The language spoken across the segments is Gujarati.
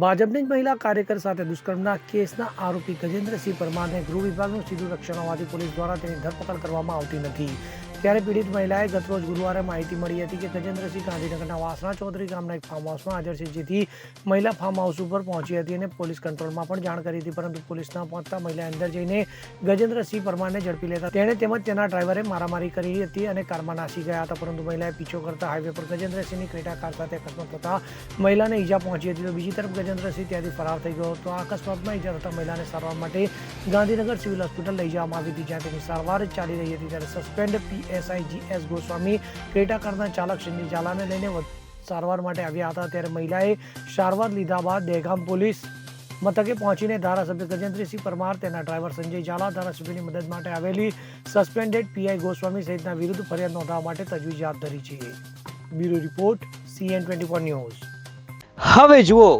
ભાજપની જ મહિલા કાર્યકર સાથે દુષ્કર્મના કેસના આરોપી ગજેન્દ્રસિંહ પરમારને ગૃહ વિભાગનું સીધું રક્ષણ હોવાથી પોલીસ દ્વારા તેની ધરપકડ કરવામાં આવતી નથી। ત્યારે પીડિત મહિલાએ ગતરોજ ગુરુવારે માહિતી મળી હતી કે ગજેન્દ્રસિંહ ગાંધીનગરના વાસણા ચૌધરી ગામના એક ફાર્મ હાઉસમાં હાજર છે, જેથી મહિલા ફાર્મ હાઉસ ઉપર પહોંચી હતી અને પોલીસ કંટ્રોલમાં પણ જાણ કરી હતી, પરંતુ પોલીસ ન પહોંચતા મહિલાએ અંદર જઈને ગજેન્દ્રસિંહ પરમારને ઝડપી લેતા તેણે તેમજ તેના ડ્રાઈવરે મારામારી કરી હતી અને કારમાં નાસી ગયા હતા, પરંતુ મહિલાએ પીછો કરતા હાઈવે પર ગજેન્દ્રસિંહની ક્રેટા કાર સાથે અકસ્માત થતા મહિલાને ઈજા પહોંચી હતી। તો બીજી તરફ ગજેન્દ્રસિંહ ત્યાંથી ફરાર થઈ ગયો હતો। આ અકસ્માતમાં ઈજા થતા મહિલાને સારવાર માટે ગાંધીનગર સિવિલ હોસ્પિટલ લઈ જવામાં આવી હતી, જ્યાં તેની સારવાર ચાલી રહી હતી। ત્યારે suspend PSI GS Goswami Creta કારના ચાલક સંજય ઝાલાને લઈને સારવાર માટે આવ્યા હતા। ત્યારે મહિલાએ સારવાર લીધા બાદ દહેગામ પોલીસ મથકે પહોંચીને ધારાસભ્ય ગજેન્દ્રસિંહ પરમાર, તેના ડ્રાઈવર સંજય ઝાલા, ધારાસભ્યની મદદ માટે આવેલી સસ્પેન્ડેડ PI ગોસ્વામી સહિતના વિરુદ્ધ ફરિયાદ નોંધવા માટે તજવીજ હાથ ધરી છે। Bureau report CN24 news. હવે જુઓ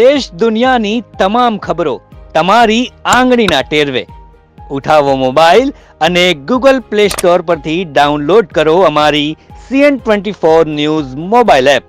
દેશ દુનિયાની તમામ ખબરો તમારી આંગળીના ટેરવે। ઉઠાવો મોબાઈલ અને Google Play Store પરથી ડાઉનલોડ કરો અમારી CN24 ન્યૂઝ મોબાઈલ એપ।